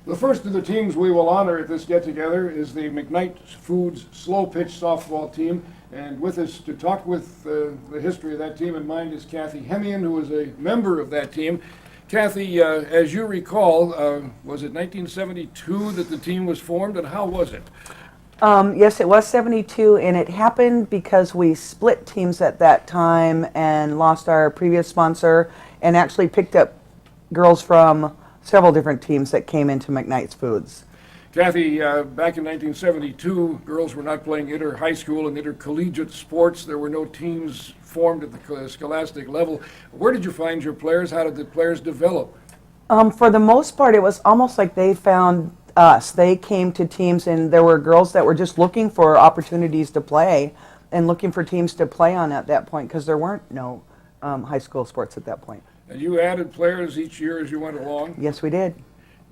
The first of the teams we will honor at this get-together is the McKnight Foods slow pitch softball team. And with us to talk with the history of that team in mind is Kathy Hemian, who is a member of that team. Kathy, as you recall, was it 1972 that the team was formed, and how was it? Yes, it was 72, and it happened because we split teams at that time and lost our previous sponsor and actually picked up girls from several different teams that came into McKnight's Foods. Kathy, back in 1972, girls were not playing inter-high school and intercollegiate sports. There were no teams formed at the scholastic level. Where did you find your players? How did the players develop? For the most part, it was almost like they found us. They came to teams, and there were girls that were just looking for opportunities to play and looking for teams to play on at that point because there weren't no high school sports at that point. And you added players each year as you went along? Yes, we did.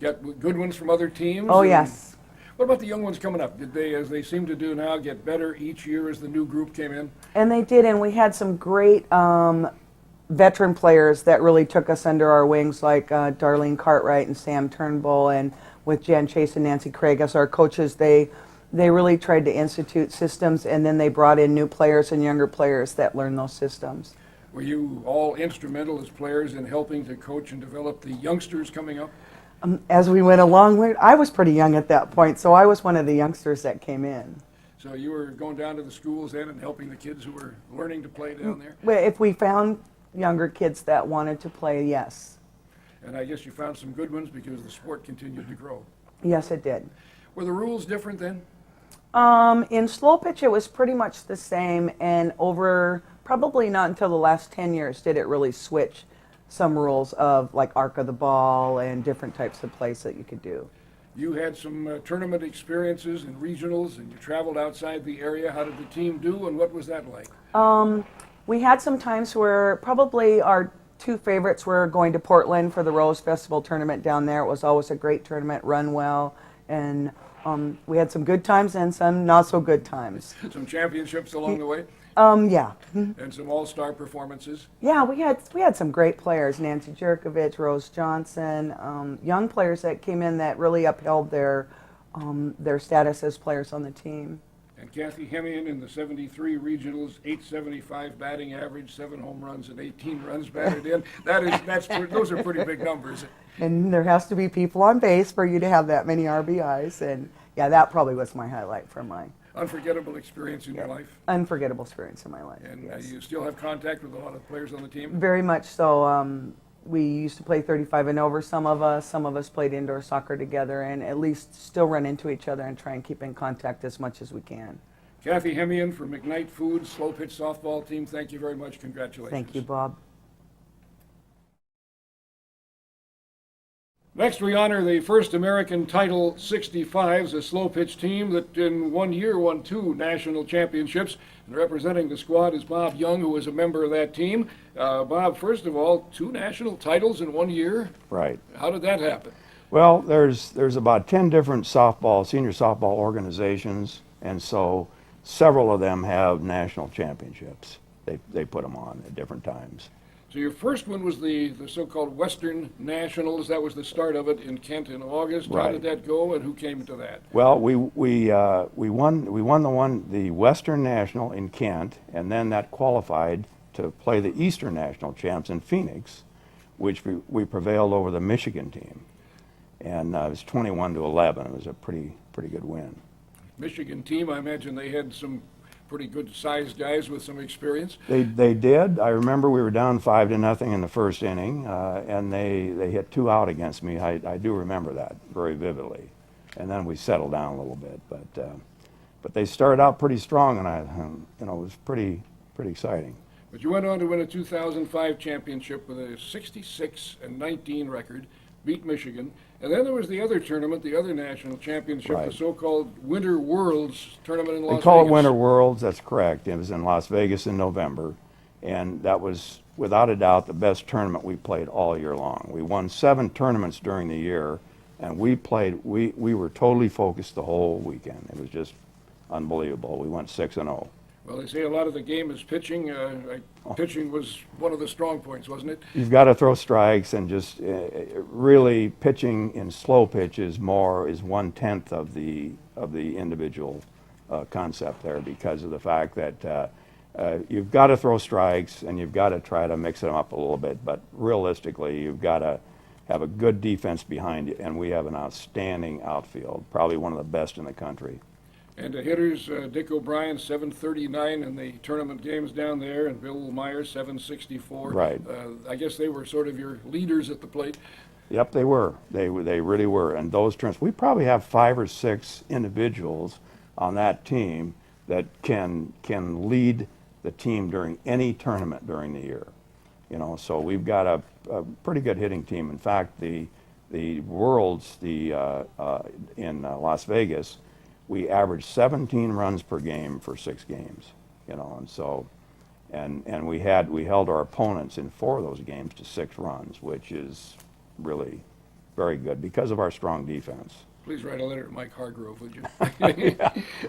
Get good ones from other teams? Oh, yes. What about the young ones coming up? Did they, as they seem to do now, get better each year as the new group came in? And they did, and we had some great veteran players that really took us under our wings, like Darlene Cartwright and Sam Turnbull, and with Jan Chase and Nancy Craig as our coaches. They really tried to institute systems, and then they brought in new players and younger players that learned those systems. Were you all instrumental as players in helping to coach and develop the youngsters coming up? As we went along, I was pretty young at that point, so I was one of the youngsters that came in. So you were going down to the schools then and helping the kids who were learning to play down there? Well, if we found younger kids that wanted to play, yes. And I guess you found some good ones because the sport continued to grow. Yes, it did. Were the rules different then? In slow pitch, it was pretty much the same, and over probably not until the last 10 years did it really switch some rules of like arc of the ball and different types of plays that you could do. You had some tournament experiences and regionals, and you traveled outside the area. How did the team do, and what was that like? We had some times where probably our two favorites were going to Portland for the Rose Festival tournament down there. It was always a great tournament, run well, and we had some good times and some not so good times. Some championships along the way? Yeah. And some all-star performances? Yeah, we had some great players, Nancy Jerkovich, Rose Johnson, young players that came in that really upheld their status as players on the team. And Kathy Hemian in the 73 regionals, 875 batting average, 7 home runs and 18 runs batted in. Those are pretty big numbers. And there has to be people on base for you to have that many RBIs. And yeah, that probably was my highlight for my Unforgettable experience in your life? unforgettable experience in my life. And yes. you still have contact with a lot of players on the team? Very much so. We used to play 35 and over, some of us played indoor soccer together, and at least still run into each other and try and keep in contact as much as we can. Kathy Hemian from McKnight Foods slow pitch softball team, thank you very much. Congratulations. Thank you, Bob. Next, we honor the first American Title 65s, a slow pitch team that in 1 year won 2 national championships. And representing the squad is Bob Young, who is a member of that team. Bob, first of all, 2 national titles in 1 year? Right. How did that happen? Well, there's about 10 different senior softball organizations, and so several of them have national championships. They put them on at different times. So your first one was the so-called Western Nationals. That was the start of it in Kent in August. Right. How did that go, and who came to that? Well, we won the Western National in Kent, and then that qualified to play the Eastern National champs in Phoenix, which we prevailed over the Michigan team, and it was 21-11. It was a pretty good win. Michigan team, I imagine they had some pretty good sized guys with some experience. They did. I remember we were down 5-0 in the first inning, and they hit 2 out against me. I do remember that very vividly, and then we settled down a little bit. But they started out pretty strong, and it was pretty exciting. But you went on to win a 2005 championship with a 66-19 record, beat Michigan. And then there was the other tournament, the other national championship, Right. the so-called Winter Worlds tournament in Las Vegas. They call it Winter Worlds, that's correct. It was in Las Vegas in November, and that was, without a doubt, the best tournament we played all year long. We won 7 tournaments during the year, and we were totally focused the whole weekend. It was just unbelievable. We went 6-0. Well, they say a lot of the game is pitching. Pitching was one of the strong points, wasn't it? You've got to throw strikes, and just really pitching in slow pitch is 1/10 of the individual concept there, because of the fact that you've got to throw strikes and you've got to try to mix them up a little bit, but realistically you've got to have a good defense behind you, and we have an outstanding outfield, probably one of the best in the country. And the hitters, Dick O'Brien, 739 in the tournament games down there, and Bill Meyer, 764. Right. I guess they were sort of your leaders at the plate. Yep, they were. They really were. And those turns, we probably have 5 or 6 individuals on that team that can lead the team during any tournament during the year. You know, so we've got a pretty good hitting team. In fact, the Worlds in Las Vegas, we averaged 17 runs per game for 6 games. You know, and so and we held our opponents in 4 of those games to 6 runs, which is really very good because of our strong defense. Please write a letter to Mike Hargrove, would you?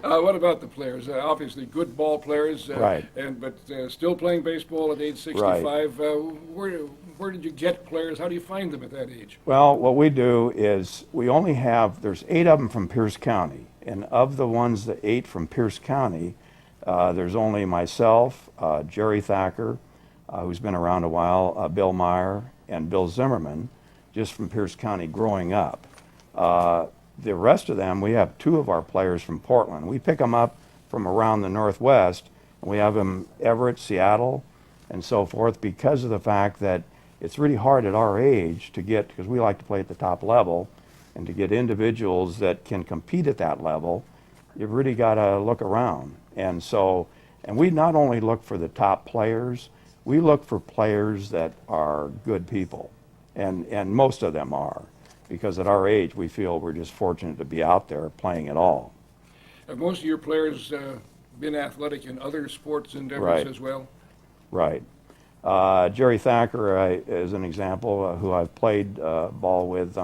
What about the players? Obviously, good ball players, Right. but still playing baseball at age 65. Right. Where did you get players? How do you find them at that age? Well, what we do is we only have, there's 8 of them from Pierce County, and of the ones, the 8 from Pierce County, there's only myself, Jerry Thacker, who's been around a while, Bill Meyer, and Bill Zimmerman, just from Pierce County growing up. The rest of them, we have 2 of our players from Portland. We pick them up from around the Northwest, and we have them Everett, Seattle, and so forth, because of the fact that it's really hard at our age to get, because we like to play at the top level, and to get individuals that can compete at that level, you've really got to look around. And so, and we not only look for the top players, we look for players that are good people, and most of them are. Because at our age, we feel we're just fortunate to be out there playing at all. Have most of your players been athletic in other sports endeavors Right. as well? Right. Jerry Thacker is an example, who I've played ball with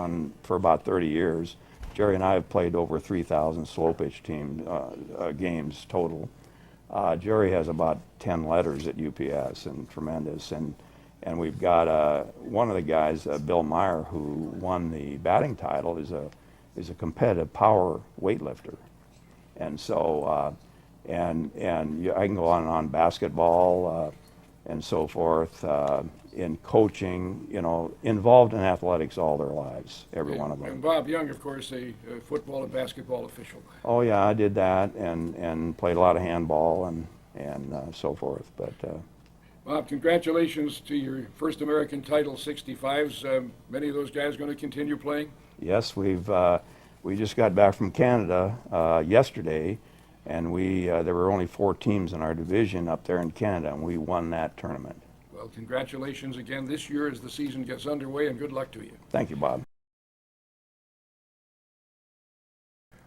for about 30 years. Jerry and I have played over 3,000 slow pitch games total. Jerry has about 10 letters at UPS, and tremendous. And we've got one of the guys, Bill Meyer, who won the batting title, is a competitive power weightlifter. And so, I can go on and on, basketball and so forth, in coaching, you know, involved in athletics all their lives, every one of them. And Bob Young, of course, a football and basketball official. Oh yeah, I did that, and played a lot of handball and so forth. But Bob, congratulations to your first American title, 65s. Many of those guys going to continue playing? yes, we just got back from Canada yesterday, and there were only 4 teams in our division up there in Canada, and we won that tournament. Well, congratulations again this year as the season gets underway, and good luck to you. Thank you, Bob.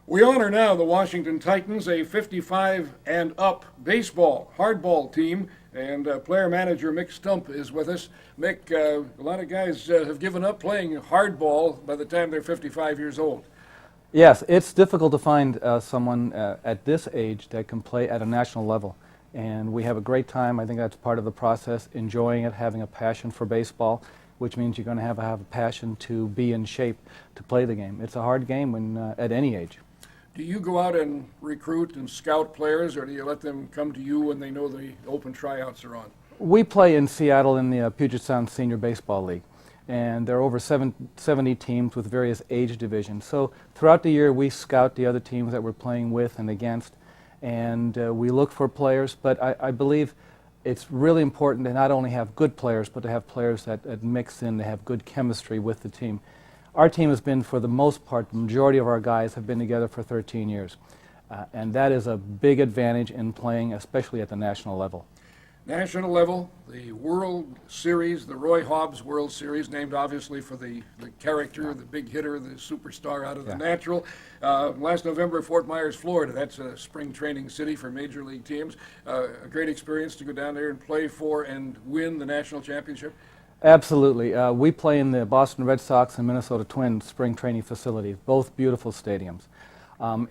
We honor now the Washington Titans, a 55 and up baseball, hardball team, and player manager Mick Stump is with us. Mick, a lot of guys have given up playing hardball by the time they're 55 years old. Yes, it's difficult to find someone at this age that can play at a national level. And we have a great time. I think that's part of the process, enjoying it, having a passion for baseball, which means you're going to have a passion to be in shape to play the game. It's a hard game at any age. Do you go out and recruit and scout players, or do you let them come to you when they know the open tryouts are on? We play in Seattle in the Puget Sound Senior Baseball League. And there are over 70 teams with various age divisions. So throughout the year, we scout the other teams that we're playing with and against, and we look for players. But I believe it's really important to not only have good players, but to have players that mix in, to have good chemistry with the team. Our team has been, for the most part, the majority of our guys have been together for 13 years. And that is a big advantage in playing, especially at the national level. National level, the World Series, the Roy Hobbs World Series, named obviously for the character, the big hitter, the superstar out of the natural. Last November, Fort Myers, Florida. That's a spring training city for major league teams. A great experience to go down there and play for and win the national championship. Absolutely. We play in the Boston Red Sox and Minnesota Twins spring training facilities, both beautiful stadiums.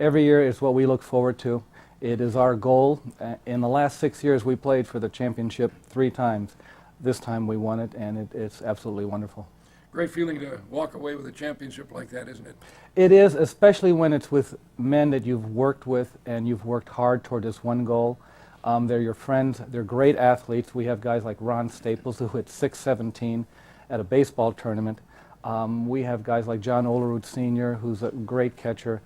Every year is what we look forward to, It is our goal. In the last 6 years, we played for the championship 3 times. This time we won it, and it's absolutely wonderful. Great feeling to walk away with a championship like that, isn't it? It is, especially when it's with men that you've worked with and you've worked hard toward this one goal. They're your friends. They're great athletes. We have guys like Ron Staples, who hit .617 at a baseball tournament. We have guys like John Olerud Sr., who's a great catcher,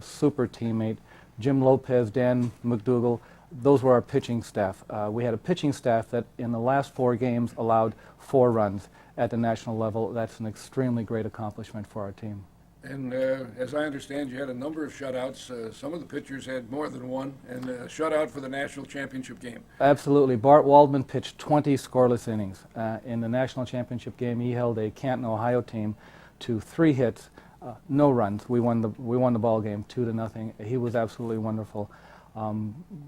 super teammate. Jim Lopez, Dan McDougall, those were our pitching staff. We had a pitching staff that in the last 4 games allowed 4 runs at the national level. That's an extremely great accomplishment for our team. And as I understand, you had a number of shutouts. Some of the pitchers had more than one, and a shutout for the national championship game. Absolutely. Bart Waldman pitched 20 scoreless innings. In the national championship game, he held a Canton, Ohio team to 3 hits, no runs. We won the ball game 2-0. He was absolutely wonderful.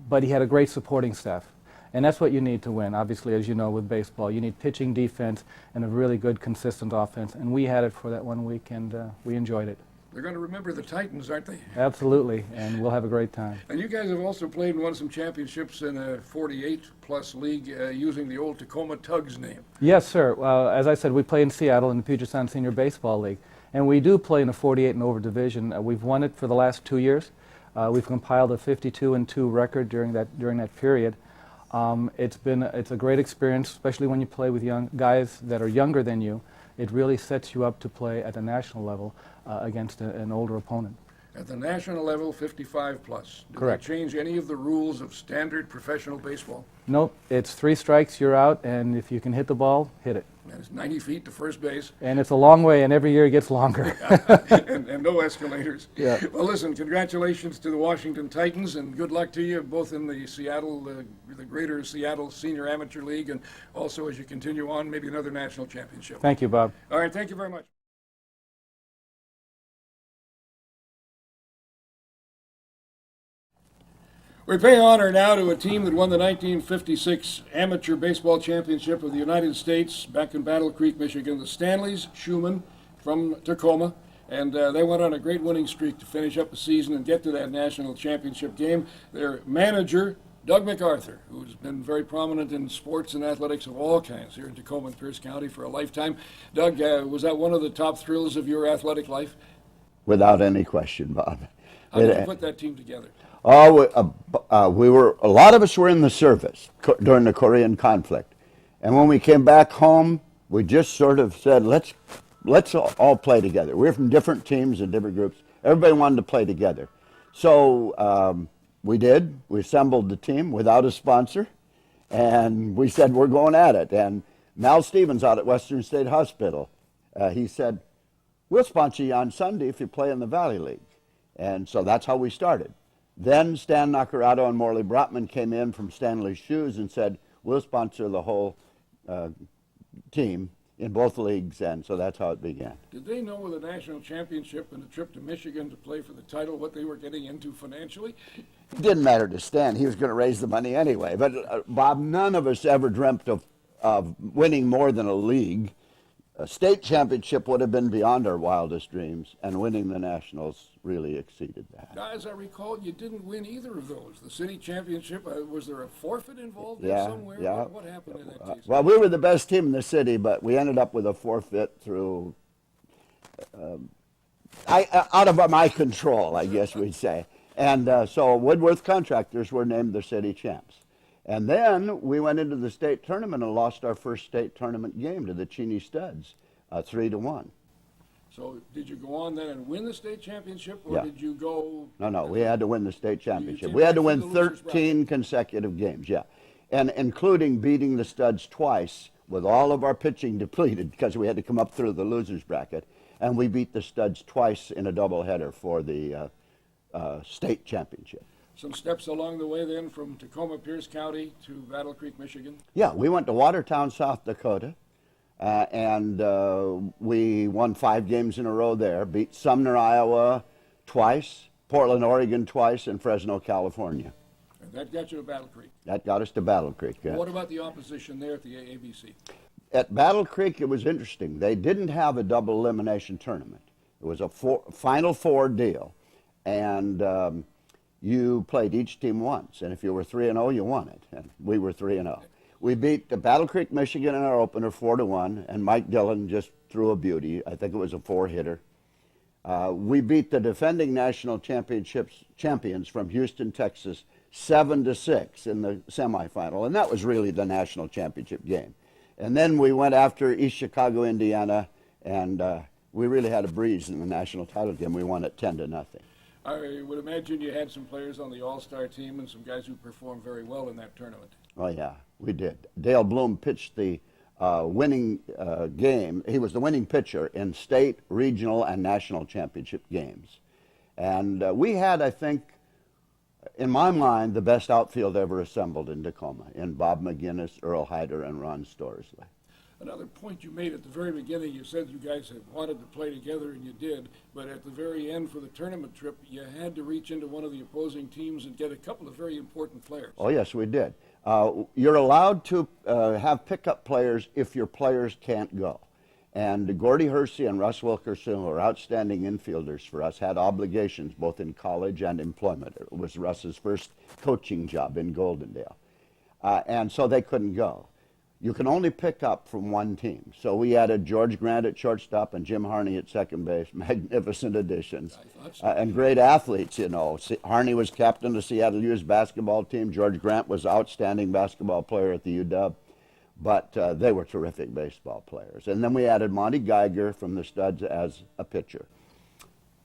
But he had a great supporting staff. And that's what you need to win. Obviously, as you know, with baseball, you need pitching, defense, and a really good, consistent offense. And we had it for that 1 week, and we enjoyed it. They're going to remember the Titans, aren't they? Absolutely, and we'll have a great time. And you guys have also played and won some championships in a 48-plus league using the old Tacoma Tugs name. Yes, sir. As I said, we play in Seattle in the Puget Sound Senior Baseball League. And we do play in a 48 and over division. We've won it for the last 2 years. We've compiled a 52-2 record during that period. It's a great experience, especially when you play with young guys that are younger than you. It really sets you up to play at the national level against an older opponent. At the national level, 55-plus. Correct. Did that change any of the rules of standard professional baseball? Nope. It's 3 strikes, you're out, and if you can hit the ball, hit it. And it's 90 feet to first base. And it's a long way, and every year it gets longer. and no escalators. Yeah. Well, listen, congratulations to the Washington Titans, and good luck to you both in the Seattle, the Greater Seattle Senior Amateur League, and also as you continue on, maybe another national championship. Thank you, Bob. All right, thank you very much. We pay honor now to a team that won the 1956 Amateur Baseball Championship of the United States back in Battle Creek, Michigan, the Stanleys Schumann from Tacoma. And they went on a great winning streak to finish up the season and get to that national championship game. Their manager, Doug MacArthur, who's been very prominent in sports and athletics of all kinds here in Tacoma and Pierce County for a lifetime. Doug, was that one of the top thrills of your athletic life? Without any question, Bob. How did you put that team together? Oh, a lot of us were in the service during the Korean conflict. And when we came back home, we just sort of said, let's all play together. We're from different teams and different groups. Everybody wanted to play together. So we did. We assembled the team without a sponsor. And we said, we're going at it. And Mal Stevens out at Western State Hospital, he said, we'll sponsor you on Sunday if you play in the Valley League. And so that's how we started. Then Stan Nacarado and Morley Brotman came in from Stanley's Shoes and said, we'll sponsor the whole team in both leagues, and so that's how it began. Did they know with a national championship and a trip to Michigan to play for the title what they were getting into financially? It didn't matter to Stan. He was going to raise the money anyway. But, Bob, none of us ever dreamt of winning more than a league. A state championship would have been beyond our wildest dreams, and winning the nationals really exceeded that. As I recall, you didn't win either of those. The city championship, was there a forfeit involved there somewhere? Yeah. What happened in that case? Well, we were the best team in the city, but we ended up with a forfeit through out of my control, I guess we'd say. And so Woodworth Contractors were named the city champs. And then we went into the state tournament and lost our first state tournament game to the Cheney Studs, 3-1. So did you go on then and win the state championship, or did you go? No, we had to win the state championship. came We had back to from win the losers 13 consecutive games, and including beating the Studs twice with all of our pitching depleted because we had to come up through the losers bracket, and we beat the Studs twice in a doubleheader for the state championship. Some steps along the way then from Tacoma, Pierce County to Battle Creek, Michigan? Yeah, we went to Watertown, South Dakota, and we won 5 games in a row there, beat Sumner, Iowa twice, Portland, Oregon twice, and Fresno, California. And that got you to Battle Creek? That got us to Battle Creek. Yeah. What about the opposition there at the ABC? At Battle Creek, it was interesting. They didn't have a double elimination tournament. It was a Final Four deal. And you played each team once, and if you were 3-0, you won it, and we were 3-0. We beat Battle Creek, Michigan in our opener 4-1, and Mike Dillon just threw a beauty. I think it was a 4-hitter. We beat the defending national champions from Houston, Texas, 7-6 in the semifinal, and that was really the national championship game. And then we went after East Chicago, Indiana, and we really had a breeze in the national title game. We won it 10-0. I would imagine you had some players on the All-Star team and some guys who performed very well in that tournament. Oh, yeah, we did. Dale Bloom pitched the winning game. He was the winning pitcher in state, regional, and national championship games. And we had, I think, in my mind, the best outfield ever assembled in Tacoma, in Bob McGinnis, Earl Hyder, and Ron Storsley. Another point you made at the very beginning, you said you guys had wanted to play together, and you did, but at the very end for the tournament trip, you had to reach into one of the opposing teams and get a couple of very important players. Oh, yes, we did. You're allowed to have pickup players if your players can't go. And Gordy Hersey and Russ Wilkerson, who are outstanding infielders for us, had obligations both in college and employment. It was Russ's first coaching job in Goldendale. And so they couldn't go. You can only pick up from one team. So we added George Grant at shortstop and Jim Harney at second base. Magnificent additions. I thought so. And great athletes, you know. Harney was captain of the Seattle U's basketball team. George Grant was outstanding basketball player at the UW. But they were terrific baseball players. And then we added Monty Geiger from the Studs as a pitcher.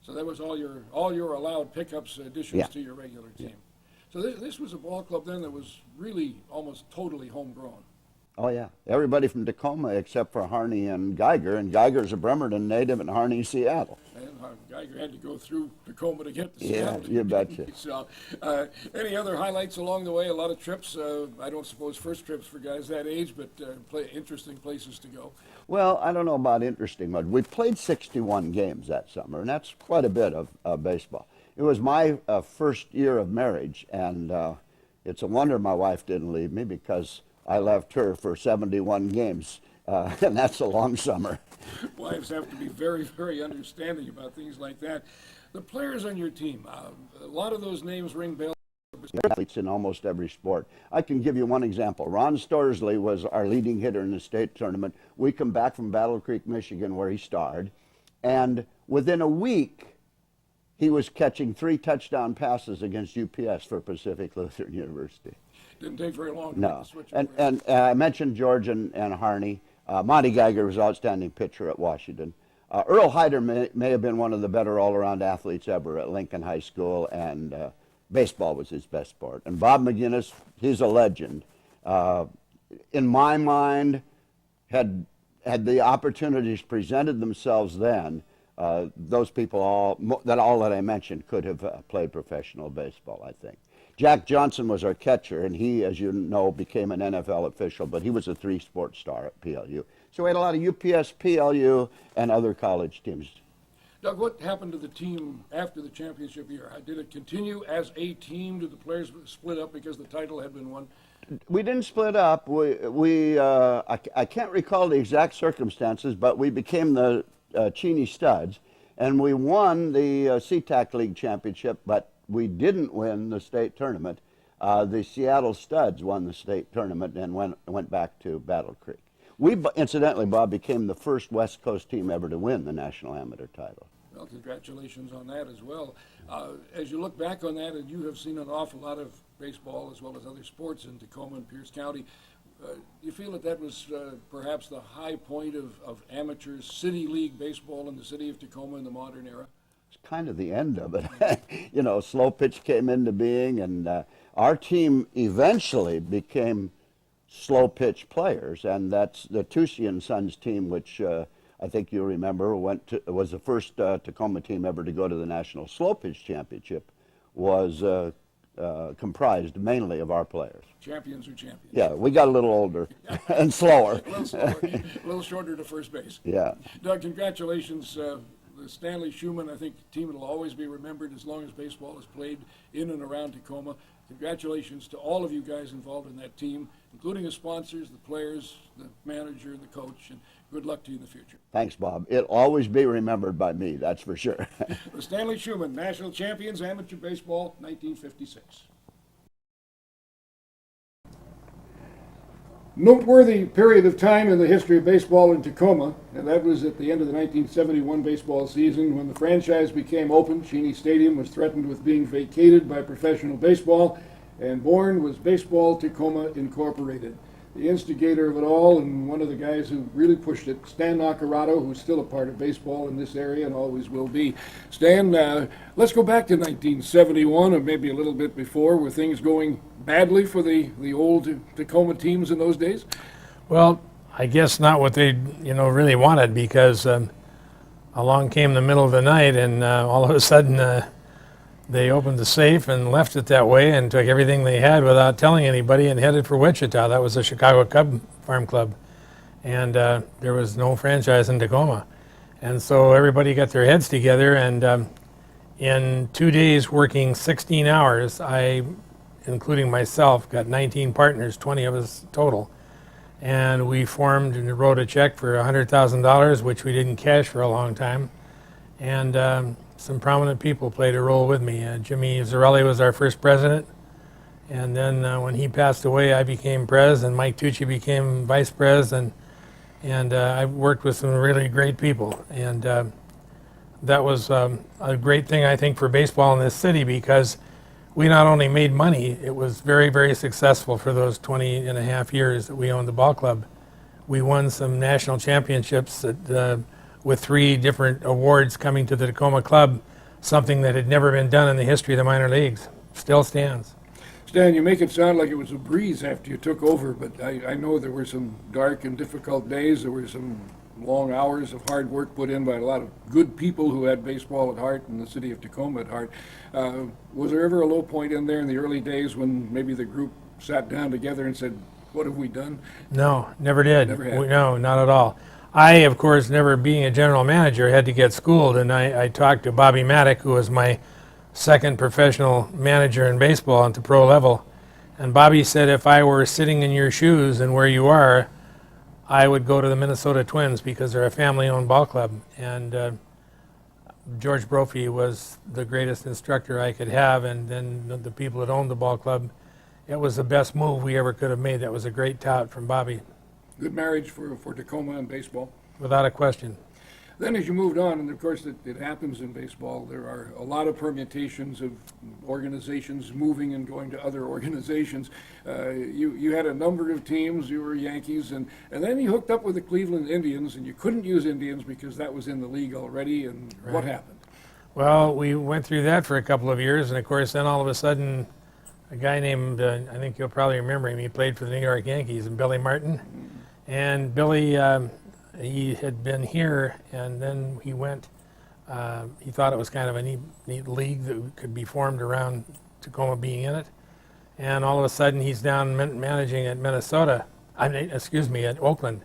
So that was all your allowed pickups, additions Yeah. to your regular team. So this was a ball club then that was really almost totally homegrown. Oh, yeah. Everybody from Tacoma except for Harney and Geiger's a Bremerton native and Harney, Seattle. And Geiger had to go through Tacoma to get to Yeah, Seattle. you betcha. So, any other highlights along the way? A lot of trips. I don't suppose first trips for guys that age, but interesting places to go. Well, I don't know about interesting, but we played 61 games that summer, and that's quite a bit of baseball. It was my first year of marriage, and it's a wonder my wife didn't leave me because I left her for 71 games, and that's a long summer. Wives have to be very, very understanding about things like that. The players on your team, a lot of those names ring bells. Athletes in almost every sport. I can give you one example. Ron Storsley was our leading hitter in the state tournament. We come back from Battle Creek, Michigan, where he starred, and within a week, he was catching 3 touchdown passes against UPS for Pacific Lutheran University. Didn't take very long to No. make the switch. And I mentioned George and Harney. Monty Geiger was an outstanding pitcher at Washington. Earl Hyder may have been one of the better all-around athletes ever at Lincoln High School, and baseball was his best sport. And Bob McGinnis, he's a legend. In my mind, had the opportunities presented themselves then, those people all that I mentioned could have played professional baseball, I think. Jack Johnson was our catcher, and he, as you know, became an NFL official, but he was a 3-sport star at PLU. So we had a lot of UPS, PLU, and other college teams. Doug, what happened to the team after the championship year? Did it continue as a team? Did the players split up because the title had been won? We didn't split up. I can't recall the exact circumstances, but we became the Cheney Studs, and we won the SeaTac League championship, but we didn't win the state tournament. The Seattle Studs won the state tournament and went back to Battle Creek. Incidentally, Bob, became the first West Coast team ever to win the national amateur title. Well, congratulations on that as well. As you look back on that, and you have seen an awful lot of baseball as well as other sports in Tacoma and Pierce County, do you feel that was perhaps the high point of amateur city league baseball in the city of Tacoma in the modern era? It's kind of the end of it. You know, slow pitch came into being, and our team eventually became slow pitch players, and that's the Tucci and Sons team, which I think you remember was the first Tacoma team ever to go to the National Slow Pitch Championship, was comprised mainly of our players. Champions are champions. Yeah, we got a little older and slower. A little shorter to first base. Yeah. Doug, congratulations. The Stanley Schumann, I think the team will always be remembered as long as baseball is played in and around Tacoma. Congratulations to all of you guys involved in that team, including the sponsors, the players, the manager, and the coach, and good luck to you in the future. Thanks, Bob. It'll always be remembered by me, that's for sure. The Stanley Schumann, National Champions, Amateur Baseball, 1956. Noteworthy period of time in the history of baseball in Tacoma, and that was at the end of the 1971 baseball season when the franchise became open. Cheney Stadium was threatened with being vacated by professional baseball, and born was Baseball Tacoma Incorporated. The instigator of it all, and one of the guys who really pushed it, Stan Nacarado, who's still a part of baseball in this area and always will be. Stan, let's go back to 1971, or maybe a little bit before. Were things going badly for the old Tacoma teams in those days? Well, I guess not what they really wanted, because along came the middle of the night, and all of a sudden they opened the safe and left it that way and took everything they had without telling anybody and headed for Wichita. That was the Chicago Cub Farm Club. And there was no franchise in Tacoma. And so everybody got their heads together, and in 2 days working 16 hours, I, including myself, got 19 partners, 20 of us total. And we formed and wrote a check for $100,000, which we didn't cash for a long time. And some prominent people played a role with me. Jimmy Zarelli was our first president, and then when he passed away, I became pres, and Mike Tucci became vice pres, and I worked with some really great people, and that was a great thing, I think, for baseball in this city, because we not only made money, it was very, very successful for those 20 and a half years that we owned the ball club. We won some national championships that with 3 different awards coming to the Tacoma Club, something that had never been done in the history of the minor leagues. Still stands. Stan, you make it sound like it was a breeze after you took over, but I know there were some dark and difficult days. There were some long hours of hard work put in by a lot of good people who had baseball at heart and the city of Tacoma at heart. Was there ever a low point in there in the early days when maybe the group sat down together and said, what have we done? No, never did. Never had. No, not at all. I, of course, never being a general manager, had to get schooled, and I talked to Bobby Maddock, who was my second professional manager in baseball at the pro level. And Bobby said if I were sitting in your shoes and where you are, I would go to the Minnesota Twins because they're a family-owned ball club. And George Brophy was the greatest instructor I could have, and then the people that owned the ball club, it was the best move we ever could have made. That was a great tout from Bobby. Good marriage for Tacoma and baseball. Without a question. Then as you moved on, and of course it happens in baseball, there are a lot of permutations of organizations moving and going to other organizations. You had a number of teams, you were Yankees, and then you hooked up with the Cleveland Indians, and you couldn't use Indians because that was in the league already, and Right. What happened? Well, we went through that for a couple of years, and of course then all of a sudden a guy named, I think you'll probably remember him, he played for the New York Yankees, and Billy Martin. And Billy, he had been here, and then he went, he thought it was kind of a neat league that could be formed around Tacoma being in it. And all of a sudden he's down managing at Minnesota, at Oakland.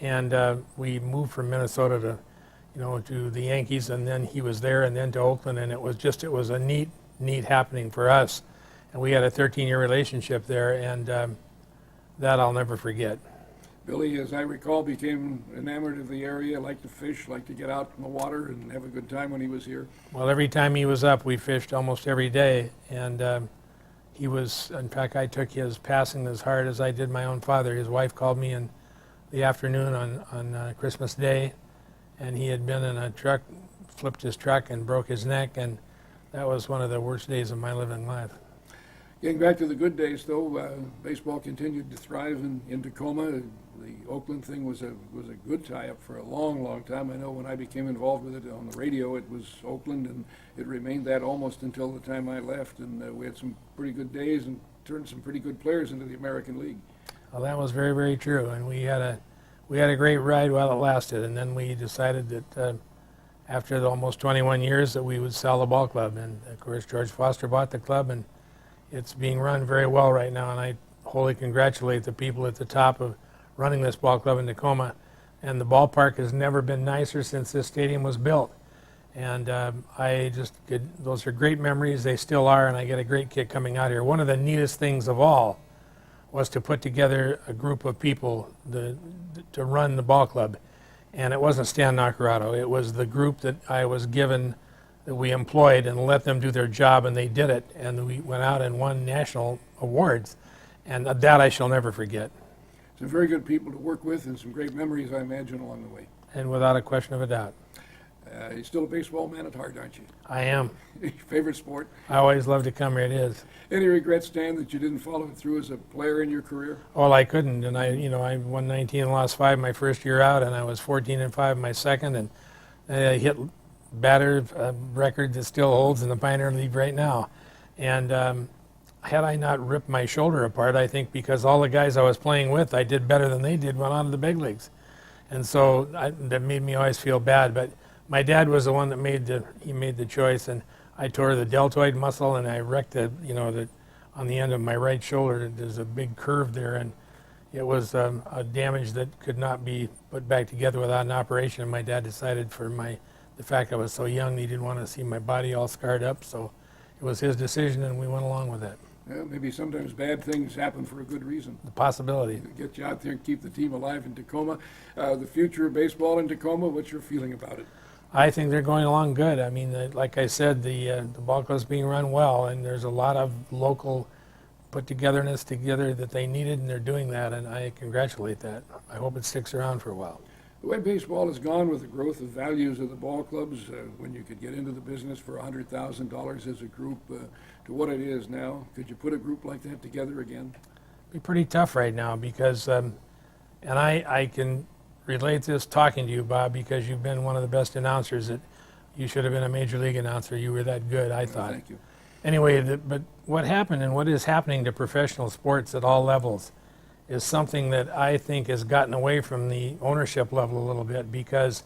And we moved from Minnesota to the Yankees, and then he was there, and then to Oakland, and it was a neat happening for us. And we had a 13-year relationship there, and that I'll never forget. Billy, as I recall, became enamored of the area, liked to fish, liked to get out in the water and have a good time when he was here. Well, every time he was up, we fished almost every day, and he was, in fact, I took his passing as hard as I did my own father. His wife called me in the afternoon on Christmas Day, and he had been in a truck, flipped his truck and broke his neck, and that was one of the worst days of my living life. Getting back to the good days, though, baseball continued to thrive in Tacoma. The Oakland thing was a good tie-up for a long, long time. I know when I became involved with it on the radio, it was Oakland, and it remained that almost until the time I left. And we had some pretty good days and turned some pretty good players into the American League. Well, that was very, very true, and we had a great ride while it lasted. And then we decided that after almost 21 years that we would sell the ball club. And of course, George Foster bought the club, and it's being run very well right now, and I wholly congratulate the people at the top of running this ball club in Tacoma. And the ballpark has never been nicer since this stadium was built. And I just those are great memories. They still are, and I get a great kick coming out here. One of the neatest things of all was to put together a group of people to run the ball club. And it wasn't Stan Nacarado. It was the group that I was given, that we employed and let them do their job, and they did it. And we went out and won national awards. And that I shall never forget. Some very good people to work with and some great memories, I imagine, along the way. And without a question of a doubt. You're still a baseball man at heart, aren't you? I am. Your favorite sport? I always love to come here. It is. Any regrets, Stan, that you didn't follow it through as a player in your career? Well, I couldn't, and I won 19 and lost 5 my first year out, and I was 14 and 5 my second, and I hit batter record that still holds in the Pioneer League right now. And had I not ripped my shoulder apart, I think because all the guys I was playing with, I did better than they did when on to the big leagues, and so that made me always feel bad. But my dad was the one that made the choice, and I tore the deltoid muscle, and I wrecked on the end of my right shoulder. There's a big curve there, and it was a damage that could not be put back together without an operation. And my dad decided, for the fact I was so young, he didn't want to see my body all scarred up, so it was his decision, and we went along with it. Well, maybe sometimes bad things happen for a good reason. The possibility. Get you out there and keep the team alive in Tacoma. The future of baseball in Tacoma, what's your feeling about it? I think they're going along good. I mean, like I said, the ball club's being run well, and there's a lot of local put-togetherness together that they needed, and they're doing that, and I congratulate that. I hope it sticks around for a while. The way baseball has gone with the growth of values of the ball clubs, when you could get into the business for $100,000 as a group, to what it is now, could you put a group like that together again? It'd be pretty tough right now because, and I can relate this talking to you, Bob, because you've been one of the best announcers. That you should have been a major league announcer. You were that good, I thought. Thank you. Anyway, but what happened and what is happening to professional sports at all levels is something that I think has gotten away from the ownership level a little bit, because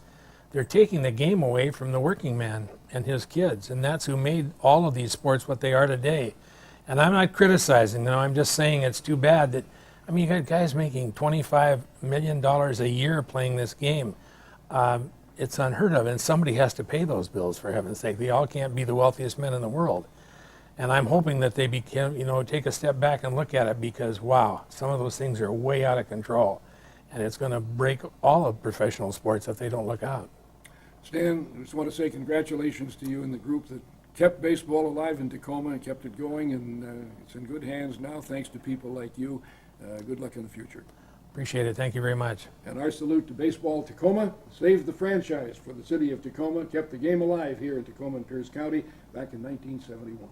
they're taking the game away from the working man and his kids, and that's who made all of these sports what they are today. And I'm not criticizing them. I'm just saying it's too bad that, I mean, you got guys making $25 million a year playing this game. It's unheard of, and somebody has to pay those bills, for heaven's sake. They all can't be the wealthiest men in the world. And I'm hoping that they take a step back and look at it, because, wow, some of those things are way out of control. And it's going to break all of professional sports if they don't look out. Stan, I just want to say congratulations to you and the group that kept baseball alive in Tacoma and kept it going, and it's in good hands now, thanks to people like you. Good luck in the future. Appreciate it. Thank you very much. And our salute to Baseball Tacoma, saved the franchise for the city of Tacoma, kept the game alive here in Tacoma and Pierce County back in 1971.